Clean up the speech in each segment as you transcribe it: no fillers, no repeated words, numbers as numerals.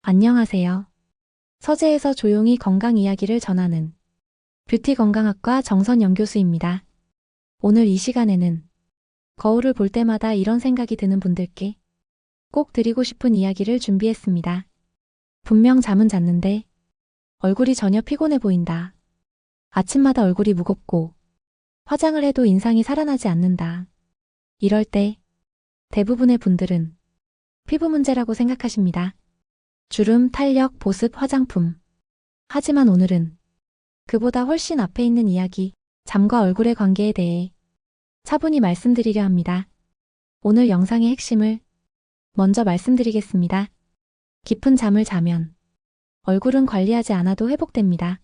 안녕하세요. 서재에서 조용히 건강 이야기를 전하는 뷰티 건강학과 정선영 교수입니다. 오늘 이 시간에는 거울을 볼 때마다 이런 생각이 드는 분들께 꼭 드리고 싶은 이야기를 준비했습니다. 분명 잠은 잤는데 얼굴이 전혀 피곤해 보인다. 아침마다 얼굴이 무겁고 화장을 해도 인상이 살아나지 않는다. 이럴 때 대부분의 분들은 피부 문제라고 생각하십니다. 주름, 탄력, 보습, 화장품. 하지만 오늘은 그보다 훨씬 앞에 있는 이야기, 잠과 얼굴의 관계에 대해 차분히 말씀드리려 합니다. 오늘 영상의 핵심을 먼저 말씀드리겠습니다. 깊은 잠을 자면 얼굴은 관리하지 않아도 회복됩니다.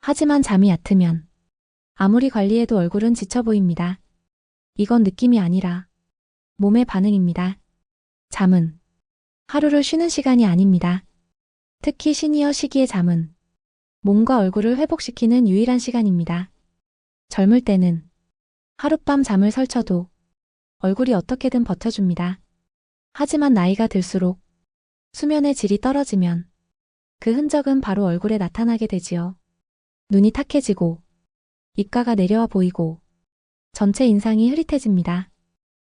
하지만 잠이 얕으면 아무리 관리해도 얼굴은 지쳐 보입니다. 이건 느낌이 아니라 몸의 반응입니다. 잠은 하루를 쉬는 시간이 아닙니다. 특히 시니어 시기의 잠은 몸과 얼굴을 회복시키는 유일한 시간입니다. 젊을 때는 하룻밤 잠을 설쳐도 얼굴이 어떻게든 버텨줍니다. 하지만 나이가 들수록 수면의 질이 떨어지면 그 흔적은 바로 얼굴에 나타나게 되지요. 눈이 탁해지고 입가가 내려와 보이고 전체 인상이 흐릿해집니다.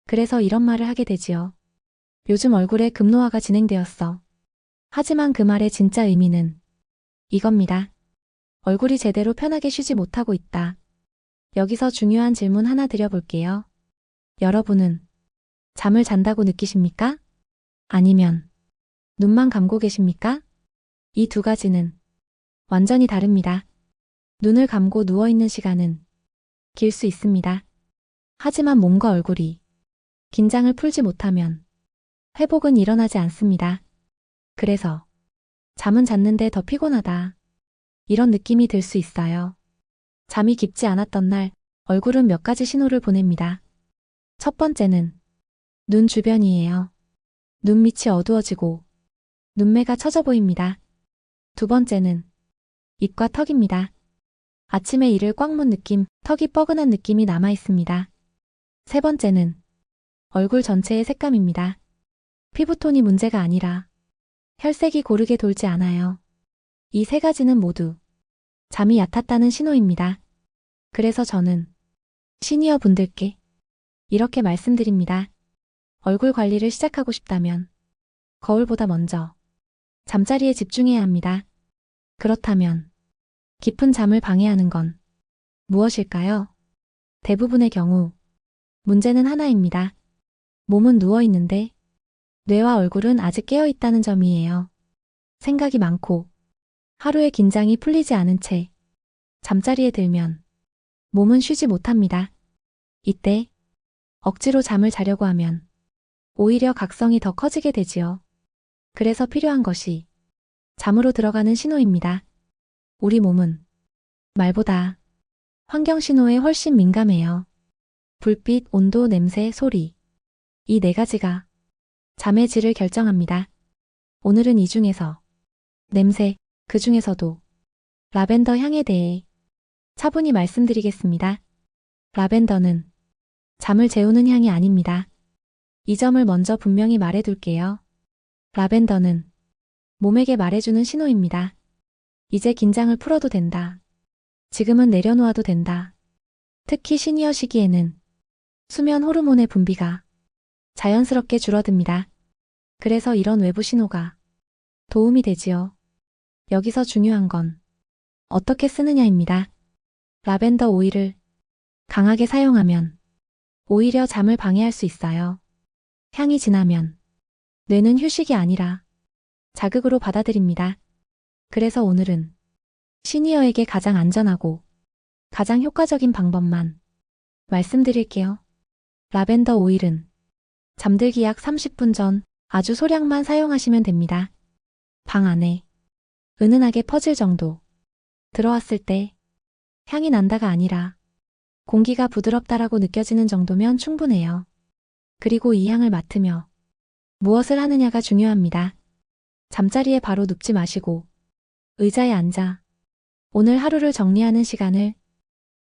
그래서 이런 말을 하게 되지요. 요즘 얼굴에 급노화가 진행되었어. 하지만 그 말의 진짜 의미는 이겁니다. 얼굴이 제대로 편하게 쉬지 못하고 있다. 여기서 중요한 질문 하나 드려볼게요. 여러분은 잠을 잔다고 느끼십니까? 아니면 눈만 감고 계십니까? 이 두 가지는 완전히 다릅니다. 눈을 감고 누워있는 시간은 길 수 있습니다. 하지만 몸과 얼굴이 긴장을 풀지 못하면 회복은 일어나지 않습니다. 그래서 잠은 잤는데 더 피곤하다. 이런 느낌이 들 수 있어요. 잠이 깊지 않았던 날 얼굴은 몇 가지 신호를 보냅니다. 첫 번째는 눈 주변이에요. 눈 밑이 어두워지고 눈매가 처져 보입니다. 두 번째는 입과 턱입니다. 아침에 이를 꽉 문 느낌, 턱이 뻐근한 느낌이 남아 있습니다. 세 번째는 얼굴 전체의 색감입니다. 피부톤이 문제가 아니라 혈색이 고르게 돌지 않아요. 이 세 가지는 모두 잠이 얕았다는 신호입니다. 그래서 저는 시니어 분들께 이렇게 말씀드립니다. 얼굴 관리를 시작하고 싶다면 거울보다 먼저 잠자리에 집중해야 합니다. 그렇다면 깊은 잠을 방해하는 건 무엇일까요? 대부분의 경우 문제는 하나입니다. 몸은 누워있는데 뇌와 얼굴은 아직 깨어있다는 점이에요. 생각이 많고 하루의 긴장이 풀리지 않은 채 잠자리에 들면 몸은 쉬지 못합니다. 이때 억지로 잠을 자려고 하면 오히려 각성이 더 커지게 되지요. 그래서 필요한 것이 잠으로 들어가는 신호입니다. 우리 몸은 말보다 환경 신호에 훨씬 민감해요. 불빛, 온도, 냄새, 소리. 이 네 가지가 잠의 질을 결정합니다. 오늘은 이 중에서 냄새, 그 중에서도 라벤더 향에 대해 차분히 말씀드리겠습니다. 라벤더는 잠을 재우는 향이 아닙니다. 이 점을 먼저 분명히 말해둘게요. 라벤더는 몸에게 말해주는 신호입니다. 이제 긴장을 풀어도 된다. 지금은 내려놓아도 된다. 특히 시니어 시기에는 수면 호르몬의 분비가 자연스럽게 줄어듭니다. 그래서 이런 외부 신호가 도움이 되지요. 여기서 중요한 건 어떻게 쓰느냐입니다. 라벤더 오일을 강하게 사용하면 오히려 잠을 방해할 수 있어요. 향이 진하면 뇌는 휴식이 아니라 자극으로 받아들입니다. 그래서 오늘은 시니어에게 가장 안전하고 가장 효과적인 방법만 말씀드릴게요. 라벤더 오일은 잠들기 약 30분 전 아주 소량만 사용하시면 됩니다. 방 안에 은은하게 퍼질 정도. 들어왔을 때 향이 난다가 아니라 공기가 부드럽다라고 느껴지는 정도면 충분해요. 그리고 이 향을 맡으며 무엇을 하느냐가 중요합니다. 잠자리에 바로 눕지 마시고 의자에 앉아 오늘 하루를 정리하는 시간을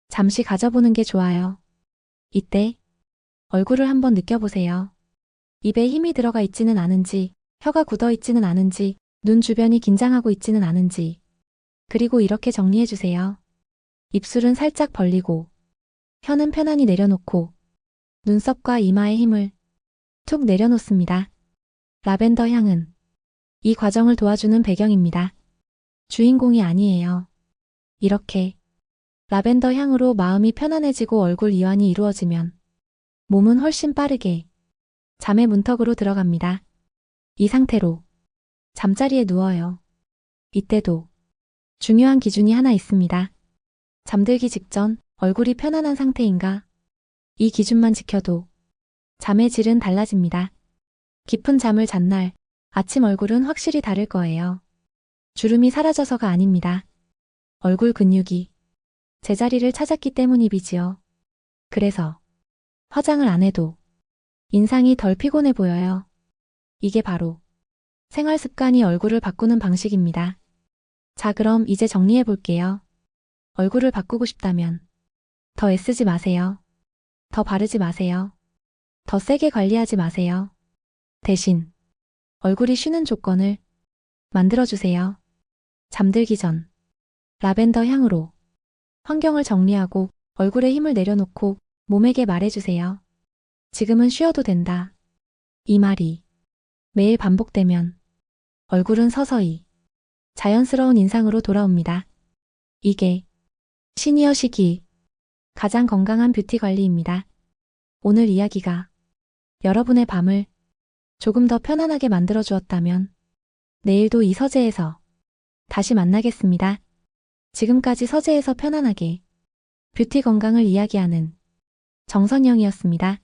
잠시 가져보는 게 좋아요. 이때 얼굴을 한번 느껴보세요. 입에 힘이 들어가 있지는 않은지, 혀가 굳어 있지는 않은지, 눈 주변이 긴장하고 있지는 않은지. 그리고 이렇게 정리해주세요. 입술은 살짝 벌리고, 혀는 편안히 내려놓고, 눈썹과 이마에 힘을 툭 내려놓습니다. 라벤더 향은 이 과정을 도와주는 배경입니다. 주인공이 아니에요. 이렇게 라벤더 향으로 마음이 편안해지고 얼굴 이완이 이루어지면 몸은 훨씬 빠르게 잠의 문턱으로 들어갑니다. 이 상태로 잠자리에 누워요. 이때도 중요한 기준이 하나 있습니다. 잠들기 직전 얼굴이 편안한 상태인가? 이 기준만 지켜도 잠의 질은 달라집니다. 깊은 잠을 잔 날 아침 얼굴은 확실히 다를 거예요. 주름이 사라져서가 아닙니다. 얼굴 근육이 제자리를 찾았기 때문이지요. 그래서 화장을 안 해도 인상이 덜 피곤해 보여요. 이게 바로 생활 습관이 얼굴을 바꾸는 방식입니다. 자, 그럼 이제 정리해 볼게요. 얼굴을 바꾸고 싶다면 더 애쓰지 마세요. 더 바르지 마세요. 더 세게 관리하지 마세요. 대신 얼굴이 쉬는 조건을 만들어주세요. 잠들기 전 라벤더 향으로 환경을 정리하고 얼굴에 힘을 내려놓고 몸에게 말해주세요. 지금은 쉬어도 된다. 이 말이 매일 반복되면 얼굴은 서서히 자연스러운 인상으로 돌아옵니다. 이게 시니어 시기 가장 건강한 뷰티 관리입니다. 오늘 이야기가 여러분의 밤을 조금 더 편안하게 만들어 주었다면 내일도 이 서재에서 다시 만나겠습니다. 지금까지 서재에서 편안하게 뷰티 건강을 이야기하는 정선영이었습니다.